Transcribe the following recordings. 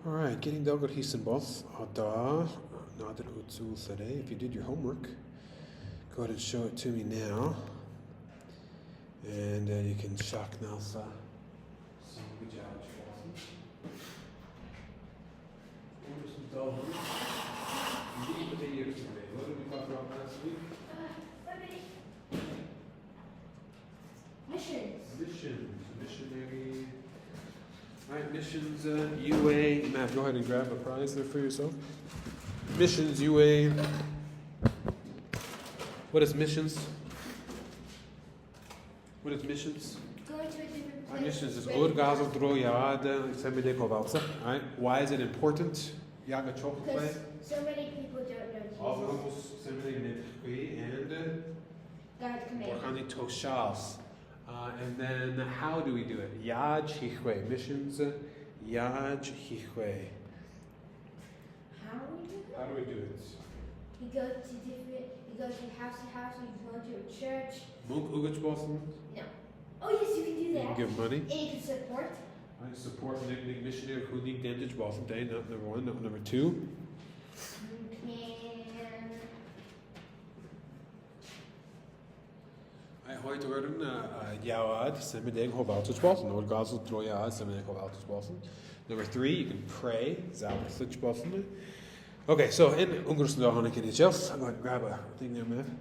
All right, getting Delgar Hisenboth, Ada, Nader Utsul Sade. If you did your homework, go ahead and show it to me now. And you can shock Nalsa. Good job, What did we talk about last week? Missionary. All right, missions, UA. Matt, go ahead and grab a prize there for yourself. Missions, UA. What is missions? What is missions? Going to a different place. Missions is orgazel droyade semidekovalsa. All right. Why is it important? Yaga chocolate. Because so many people don't know Jesus. Almost semidekovalsa and God's command. Orhani toshals. And then how do we do it? Yaj hichwe. Missions. Yaj hichwe. How do we do it? How do we do it? You go from house to house, you go to a church. Munk ugachbossen. No. Oh yes, you can do You that. can give money. And you can support. I support Nick missionary who need damage bossen day, not number one, not number two. You can. I heute werden Jawad semedeg hovaltus bossen, or gazel troyad semedeg hovaltus bossen. Number three, you can pray, zaberlich bossen. Okay, so in Ungarn da Hanukkah itself, I'm going to grab a thing there, man.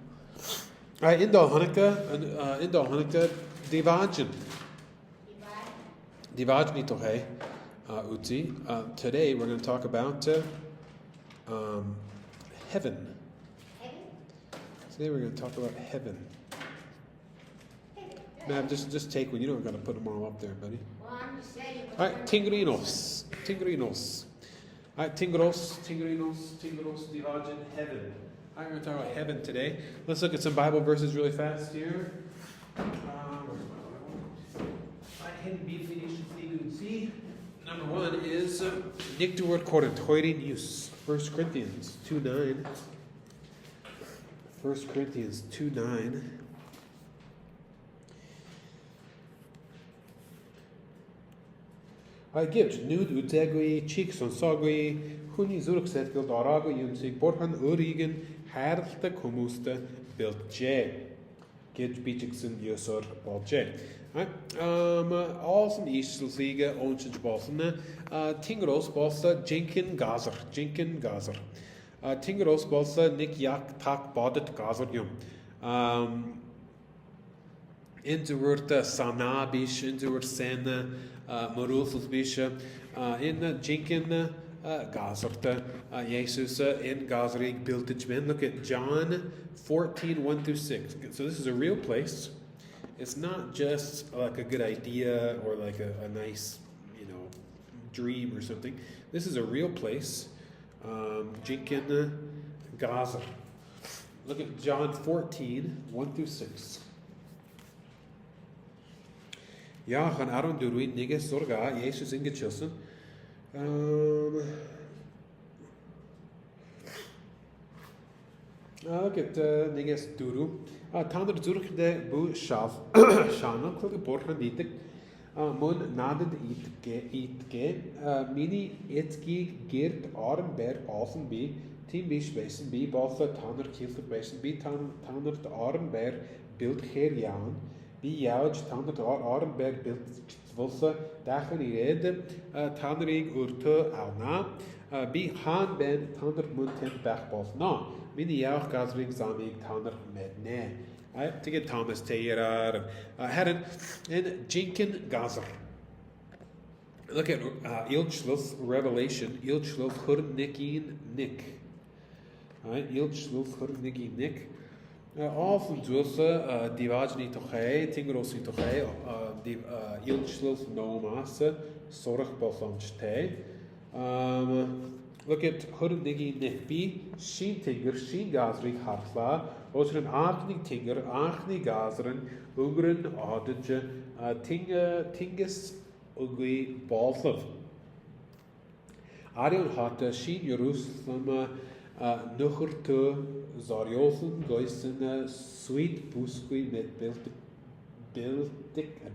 All right, in the Hanukkah, Divajan. Divaj nitohe uti. Today we're going to talk about heaven. Today we're going to talk about heaven. Matt, just take one. You don't got to put them all up there, buddy. Well, I'm just saying. All right, Tingrinos. All right, Tingrinos, Divajan, heaven. All right, we're going to talk about heaven today. Let's look at some Bible verses really fast here. Number one is Nick word quoted Toirin use. 1 Corinthians 2:9. 1 Corinthians 2:9. I give nude utegui, cheeks on sagui, huni zurkset gild arago yumsig, borhan urigen, herlte komuste, built J. Gid Beachixon Yusur Balje. Awesome Eastliga, Onchage Balsana, Tingros Balsa, Jinkin Gazer. Tingros Balsa, Nick Yak Tak Badet Gazerium. Interwurte Sana Bish, Interwurt Sena, Morulfus Bisha, in Jinkin Gazerte, Jesus in Gazerig Biltage Men. Look at John 14:1-6. So this is a real place. It's not just like a good idea or like a nice, dream or something. This is a real place. Jinkin Gazer. Look at John 14:1-6. Ja, gaan Aaron Durui Niges Sorga, Jesus in Gechilson. Look at Niges Duru. Tander Zurich de Bu Shaf Shana, Klug Borhan Nitik, Mun Naded Itge, Mini Itgi Girt Arenberg Offenby, Team Bish Basin B, Balsa Tanner Kilter Basin B, Tanner Arenberg Bild Herjan, B Yauj Tanner Arenberg Bild Zwolse, Dachen Irede, Tannerig Urte Alna, B Han Ben Tanner Munten Bachbos Na. Mini Yauch Gazrig Zamig Tanner Medne. To get Thomas Taylor Herren and Jinkin Gazer. Look at Ilchluth Revelation, Ilchluth Hurnikin Nick. Alright, Ilchluth Hurnikin Nick. All from Dulce, Divajni Toche, Tingrosi Toche, Ilchluth Nomase, Sorach Bosanchte. Look at Hurnikin Nick B, Sheen Tinger, Sheen Gazrig Harfla. Ozer een aachnig tinger, aachnig gazeren, ugren adetje, tinges ugui balsov. Arion hatte Shin Jerusalem nucherte Zariosen, Geusen, Sweet Busqui mit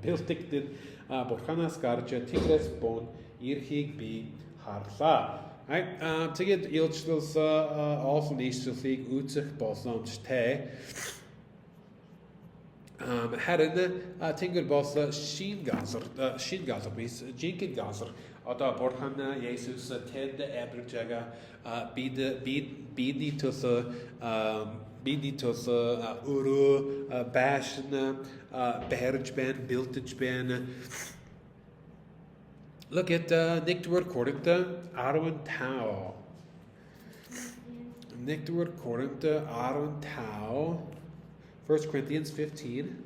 Bildigten, Borchanas Garche, Tigres Bon, Irhig B, harsa. Right? To get ilchvils also needs to think utzig bosams te. Herren tingur bosla shin gazer bis jinkin gazer. Ata borchan Jesus ted eberjaga bidi tussa uru bashen beherjben biltijben. Look at Nick word Corintha Arwen Tau. Nick word Corintha Arwen Tau. 1 Corinthians 15.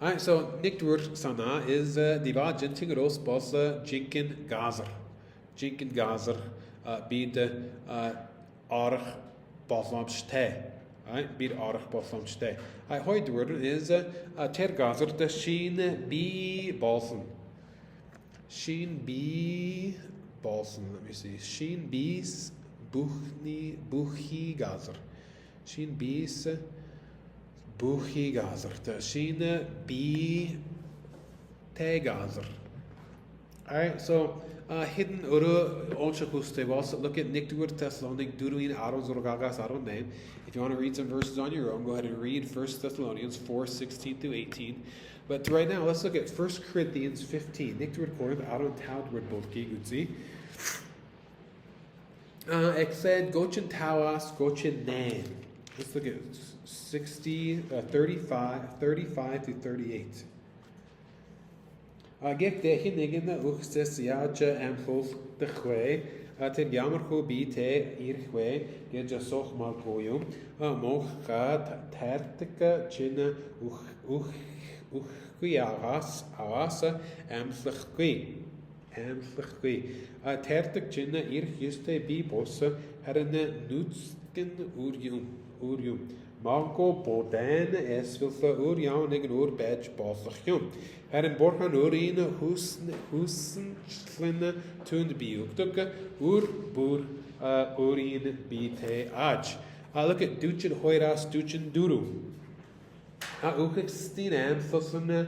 Alright, so Nick word Sana is Diva Gentingeros Boss Jinkin Gazer. Jinkin Gazer bid Arch Boslam Ste. Alright, bid Arch Boslam Ste. I heard the word is Ter Gazer the Sheen B Balsen. Sheen B Balsen, let me see. Sheen B's Buchi Gazer. Sheen B's Buchi Gazer. The Sheen B Te Gazer. Alright, so hidden uru onchakuste was look at Niktur Thessalonic Duduin Aron Zorgagas Aron name. If you want to read some verses on your own, go ahead and read 1 Thessalonians 4:16 through 18. But right now, let's look at 1 Corinthians 15. Niktur Corinth Aron Taudward Bolki Gutzi. Exed Gochin Tawas Gochin Nan. Let's look at 35 through 38. Gek de hinnigen uxtes jaja amphos de chwe, ten jammerko bite irchwe, geja soch mal goyum, moch gaat tertike chinne uchiaras awasa amflichkwi. Tertik chinne irchiste bibosse herene nutsken urium. Marco Bodan es wil voor oorjaun en oor badge basachjum. En borgan oorine husen slinne tund biuktukke oor boer oorine bite aj. Look at duchen hoiras duchen duru. Ook 16 amthosene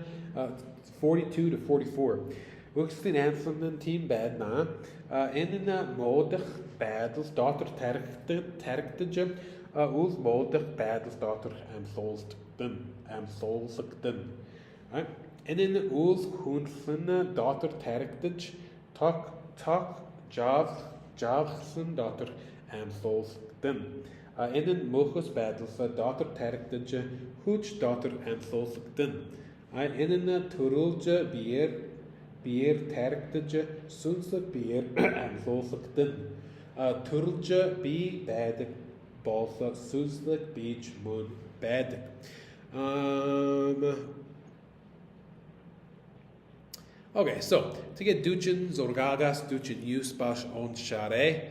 42 to 44. Ook 16 amthosene team bad na. In modig battles daughter terkte Oels modig battles daughter Amsolsakden. En in de oels hoenflenne daughter terktij, tak javsen daughter Amsolsakden. In de mogus battles daughter terktij, hoech daughter Amsolsakden. In een turulje bier terktij, sunse bier Amsolsakden. Turulje bi badig. Balsa Suslik Beach Moon Bed. Okay, so to get Duchin Zorgagas Duchin Uspash on Share.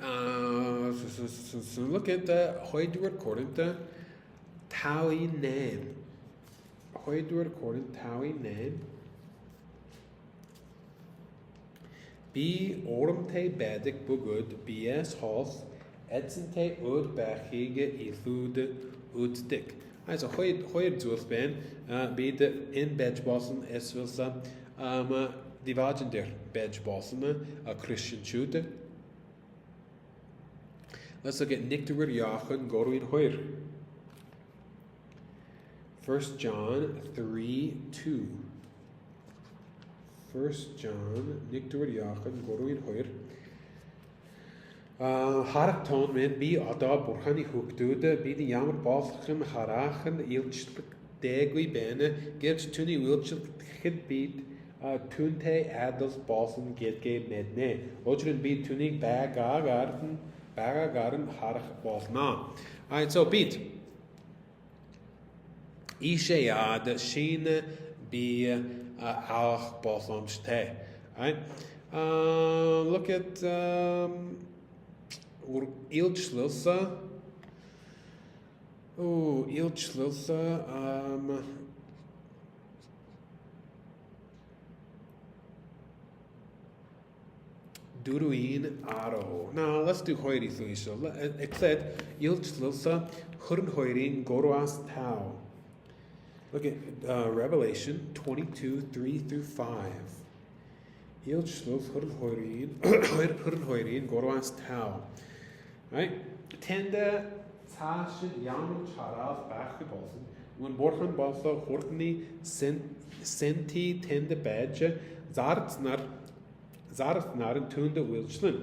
So look at the Hoidward Corintha Taui Nan. Hoidward Corintha Taui Nan. Be ormte badik bugud, BS Hof, Edsente ud bachige ilude uddik. Also, hoyer zulsben, be the in bedjbossen es wilsa, divagen der bedjbossen, a Christian shooter. Let's look at Nikter Yachen Goruin Hoyer. 1 John 3:2. 1 John, Niktor Yachen, Goruin Hoyer. Harton men bi ada burhani hukdude bi the jammer balchem harachen ilchlik degui bene gives tuni wilchlik hidbeat tunte adels balsen getge medne. Ochrin bi tuning bagagarden harach balsna. Alright, so beat. Ishead sheen bi Ach Balsam Ste. Right? Look at Ilchlilsa. Oh, Ilchlilsa. Duruin Aro. Now let's do Hoiri Thuisha. It said Ilchlilsa Hurn Hoirin Goroas Tau. Look at Revelation 22, 3 through 5. Il shluf hurhoirin gorwas tau. Right? Tenda tashin yamu charas basketballs. When borhan balsa hortni senti tenda badge zartnar and tunda wilchlin.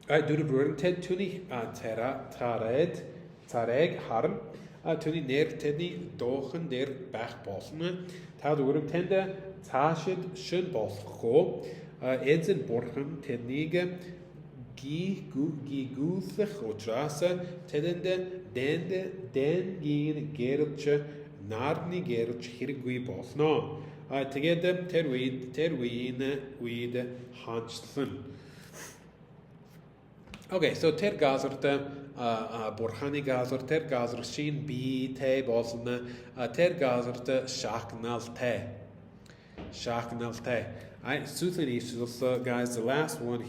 Dure broren ted tuni tareg harm. Tuni neer tedni dochen der bachbalsen. Ta durum tende tashid schön balsko. Edzen borchen tednige gi gusach otrasa tedende den gien gereltje narni gereltje hirgui balsna. Together terween hansten. Okay, so ter gazerte borchani gazer ter gazer shin bi te balsna ter gazerte shaknal te. Alright, Suthanish, guys, the last one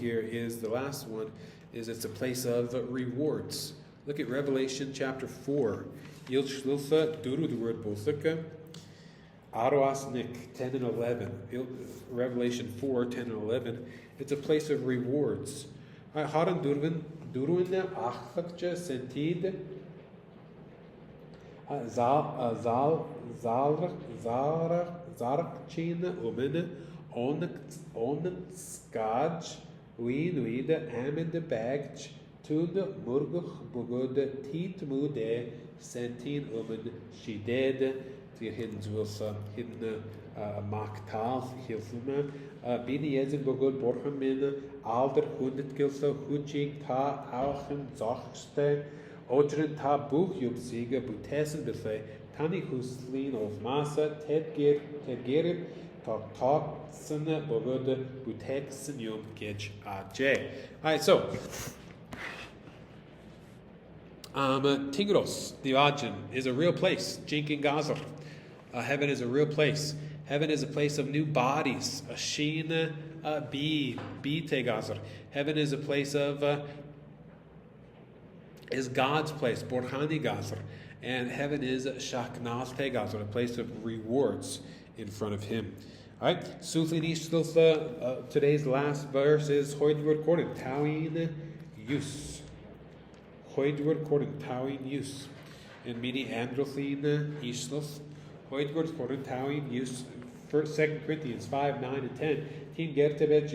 is it's a place of rewards. Look at Revelation chapter 4. Yil shlilsa duru, the word bosika. Aroasnik 10 and 11. Revelation 4, 10 and 11. It's a place of rewards. Haran durwin achakja sentid Zarkchin umen onen skaj wide amid bagj tund murguch bugud tit mude sentin umen shided the hidden zwilsa hidden maktal hilfuma bini ezen bugud borhamin alder hundet gilsa hujik ta auchen zochste odren ta buch yubsiga butesen befe Tani huslin of masa tedgerit taksen bogod buteksen yom gej aj. Alright, so Tigros, the Ajin, is a real place. Jinkin Gazer. Heaven is a real place. Heaven is a place of new bodies. Ashina bi te Gazer. Heaven is a place of is God's place. Borhani Gazer. And heaven is Shaknal Tegaz, a place of rewards in front of Him. All right, today's last verse is Hoidward Cordon, Tawin Yus. Hoidward Cordon, Tawin Yus. And Mini Androthin Islos. Hoidward Cordon, Tawin Yus. 2 Corinthians 5, 9, and 10. Team Gertebet,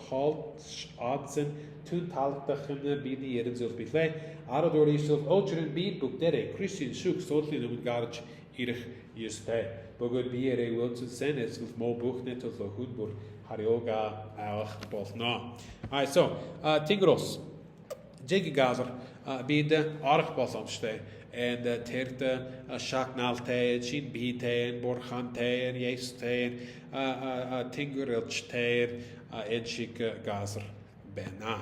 Odsen, Tun Taltachem, Bini Edenzils Bifle. Arador Islos, Ocheren Beat, Book Dere, Christian Shuk, Sotlin, and Garch, Irich, Yuste. Bogod Biere, Wilson Senes, with Mo Buchnet, of Hudbur, Harioga, Alach, Bosna. Alright, so, Tigros, Jigigazer, Bide, Arach Bosamste. And terte Shaknalte, Shin Bite, Borchante, Yeste, Tingurilchte, Edshik Gazer Bena.